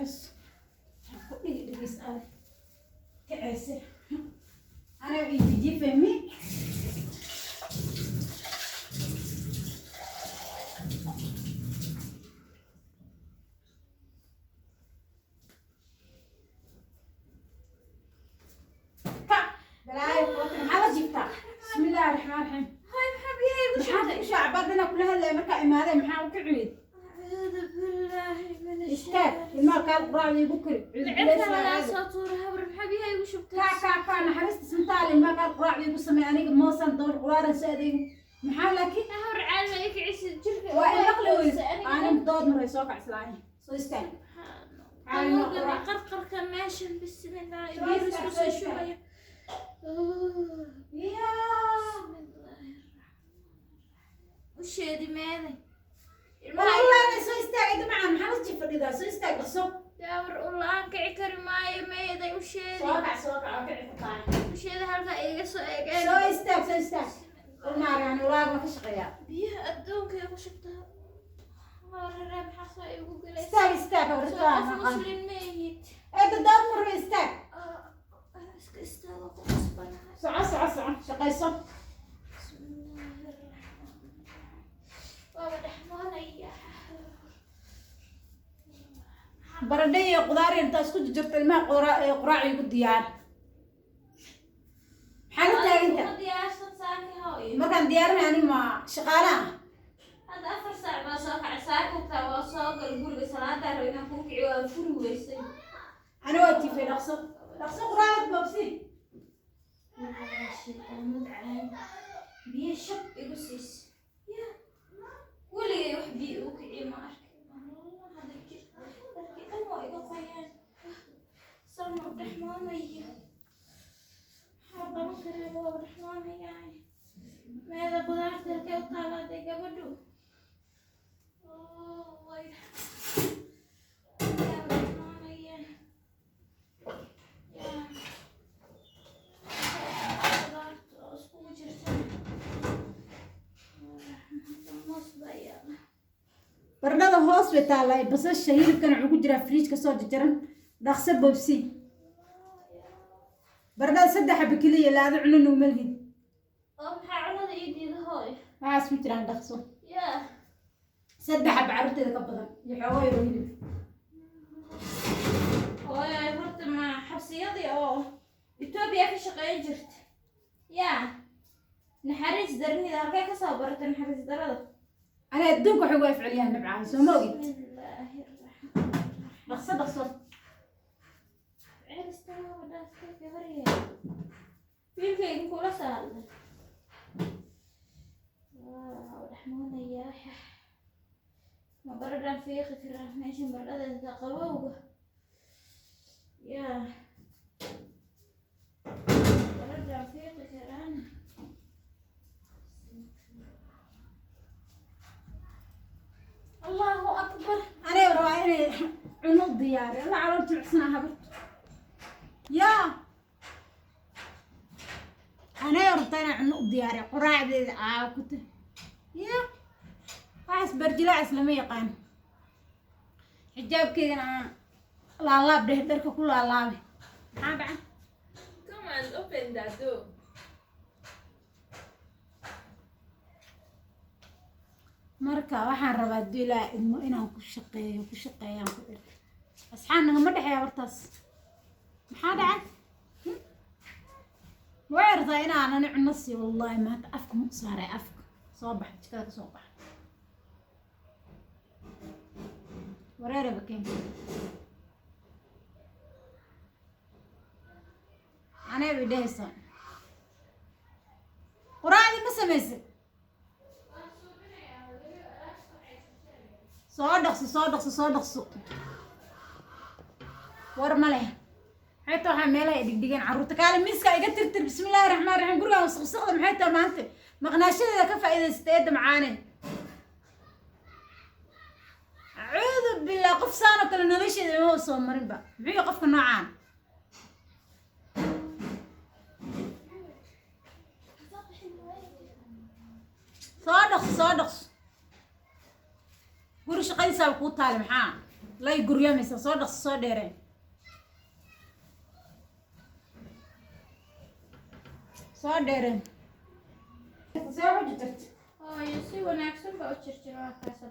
كعس كل يسأل كعس أنا يجي فهمي بسم الله الرحمن الرحيم. هاي محبي هاي وش عبادنا كلها اللي مركا إمارة محاو كعيد. أعوذ بالله من الشيطان. المال قال قراءة بكري. لعبت على ساطورها محبي هاي وش بتسوي؟ كا أنا حرست سمتالي المال قال قراءة بسمي أنا موسم دور قرارة سادين محاو لكن. هور عالم يك عيس الجرف. وإنقلوا أنا بدور مرة يسوق عسلاني. سو يستاهل. أنا قرقر كماشن بسم الله يبيرس بس شوية. يا وش هذي ماذا؟ والله أنا سو يستاهل معنا محاول تجيب الإذا سو يستاهل صوب. داور والله أنك عكر ماي ماذا وش هذي؟ سوق وش هذا هذا إيه سو يستاهل. المار يعني واقع ما كشقيا. بيها أدونك يا وشبتها. هذا راب حصا يقول يستاهل ورثان. مسلم ميت. إيه الدار مر يستاهل. استوى قصبنا. سعى شقيصة. بسم الله الرحمن الرحيم. والرحمن إياه. بردية قداري أنت اسكت جبت الماء قراعي قديان. حالتها أنت. ديار صدقني هاي. ما كان ديارنا يعني ما شغالة. هذا آخر ساعة بسوق على ساعة وبتاع وسوق الجول بصلاة روينا فوق عوا فلو ويسي. أنا وقتي في نقص قراعي ببسي. بيشب يقصيس. يا. ولي يحبي وكعي ما أركب. هذا الكير. لكن أنا إذا قيان. سلام الرحمن إياه. حابة ممكن أبو الرحمن يعني. ماذا قدرت الكل طالع دقة بدو. ويح. يا الرحمن إياه. يا. بردada hoos bay taallay basasha hilibkan wuxuu ku jiraa fridge ka soo jajaran dhaqso bobsi bardada saddex xabba kaliya laada cunin oo malhid maxaa cunada ii diida hooy waxaas ku jiraan dhaqso yaa saddex xabba carruurteeda ka badan iyo xoogoo yaro hilib hooy horta ma xabsiyadii oo Itoobiya ka shaqeyn jirta yaa naxariis darnida halkay ka soo baratay naxariis darada أنا أدونك وحي واقف عليها نبعها سو ما قلت بسم الله الرحمن الرحيم بخصة عرس تمام ولا كيف يوريه فين كل سال الرحمن إياه ما برد في خير ماشي برد تقوى يا برد في خير أنا الله أكبر أنا روايني عنود دياري الله عرفت الحسنة هبط يا أنا ربطينا عنود دياري قراع ذي كنت يا عاس برجلا إسلامية قام حجاب كذا أنا لا بده درك كله لا ها بعد Come and open that door. marka waxaan rabaa dilaa ilmo inaan ku shaqeeyaan ku dhig asxaabna ma dhaxay wartaas maxaa dhacay weerta inaan ana cunno si wallahi ma afka mu saaray afka soo bax jikada ka soo bax wareere bakeen ana bidaysa quraadi ma sameysay soo dhaqso war ma leh حتى waxaa meelaha ay dhigdhigaan carruurta kaale miiska iga tirtir bismillaahi raxmaani raxiim guriga wasaqsaqda maxay tahay maanta maqnaashadeeda ka faa'iidaystay eedda macaane acuudu billah qof saano kale nolosheeda ma soo marinba muxuu qofka noocaan soo dhaqso guri shaqadiisa ku taal maxaa lay guryamaysa soo dhaqso soo dheereen soo dheereen soo xujirta hooyo si wanaagsan baa u jirjir waa kaasa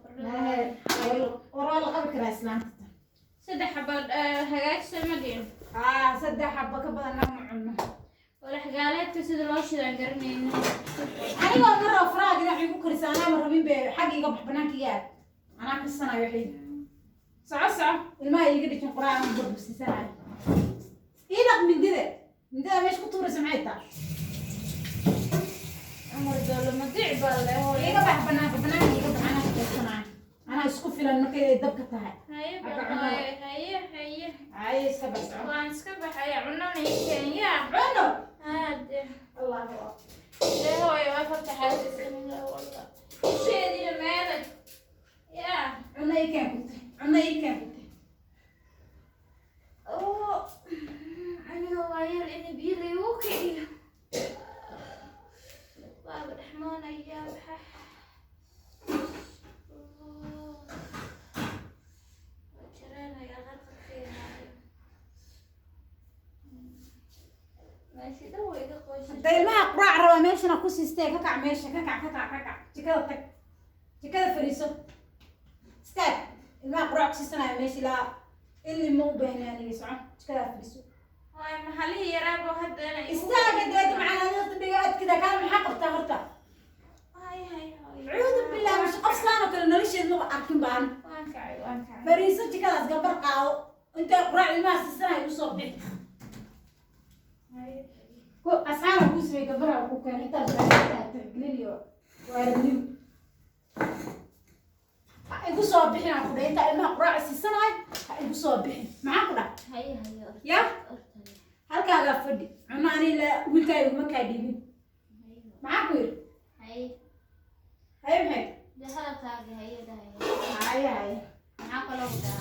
waraa la qabi karaa islaanta saddex xabad hagaagsan ma dhihin saddex xabba ka badan nama cunno walax gaaleedka sida loo shidaan garanayna anigoo marra faraha dhinac igu karisa anaama rabin be xagga iga bax banaanka iga aad anaa karsanayo waxay soco ilmaha iiga dhijin quraan aan burbusisanayo ii dhaq mindida meesha ku tuuraysa maxay tahay amar doolo madiic baa le hooyo iga bax banaanka iga bax anaa karsanayo anaa isku filan markay ay dabka tahay haye iska bax waan iska baxaya cunana ii keen yaa cuno هذا الله أكبر ده هو يوافق حاسس إنه والله شيء دي مالك يا عنا يكمل أوه أنا هو عيال إني بيلي وكي باب الرحمن أيام حح وجرانا يا غرق فيها ماشي دوي دقوش hadda ilmaha quraac rabaa meeshana ku siistee ka kac meesha ka kac jikada tag jikada fadhiiso istaag ilmaha quraac ku siisanayo meesha ilaa illi ma u baahna aniga soco jikada fadhiiso هاي محلي يا رابو هذا أنا istaaga deed macana dadka dhigaad kida kaan maxaa qabtaa horta هاي cuudu billah mash qofsaan oo kale nolosheed ma arkin baan وانكعي fadhiiso jikadaas gabar qaado inta quraac ilmaha siisanayo u soo bixi ko asxaana ku sii gabara ku keen inta tagliyo waardiyo igu soo bixin aan ku dhahay inta ilmaha quraac siisanayo igu soo bixin maxaa ku dhahay هاي ya halkaaga fadhi cuno ani la wiilkaaga uma kaa dhiibin maxaa ku yidhi هاي haye maxay ده هذا تاجي هاي ده haye معاك لو ده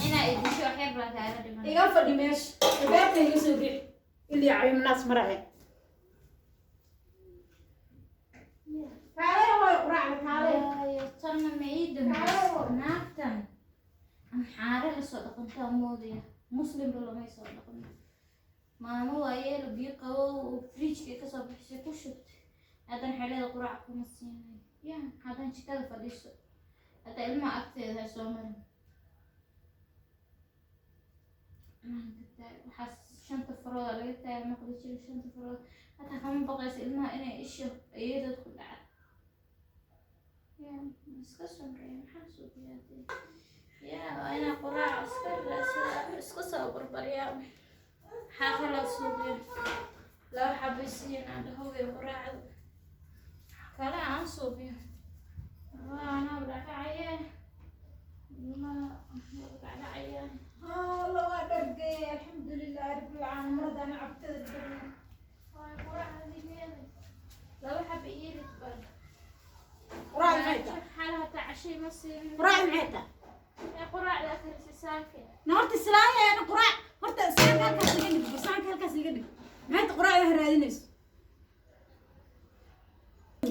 هنا إذا شو أحب لك هذا دم iga fadhi meesha albaabka iga soo bixi ilii cayum naas marace kaalay hooy quraacda kaalay يستنى معيد ناكتن أم حارة لصدق أنت مودية مسلم ولا ما يصدق ما هو عيال بيقوا وفريج كي كسب بحسي كشت هذا حلال القراء كمسين يا هذا شكل فديش هذا علم أكثر هذا سومر حس شنطة فراغ لقيت ما قدرت أشيل شنطة فراغ حتى كمان بقى يسألنا أنا إيش أيه تدخل على يا مسكسر رأي محسوب يا أنا قراء اسكسر بربريا حاخل السوق لو حبسين عند هو قراء كلا عن صوبي أنا برجع عيان ما برجع عيان الله أكبر الحمد لله رب العالمين مرض أنا عبت الدنيا هاي قراء هذه ميلي لو حب يجيلك برد قراء الميتة حالها تعشي مسين قراء الميتة يا قراء لا ترسي ساكن نهارت السلاية أنا قراء هرت سانك هالكاس اللي قدك سانك هالكاس اللي قدك ميت قراء هرادينيس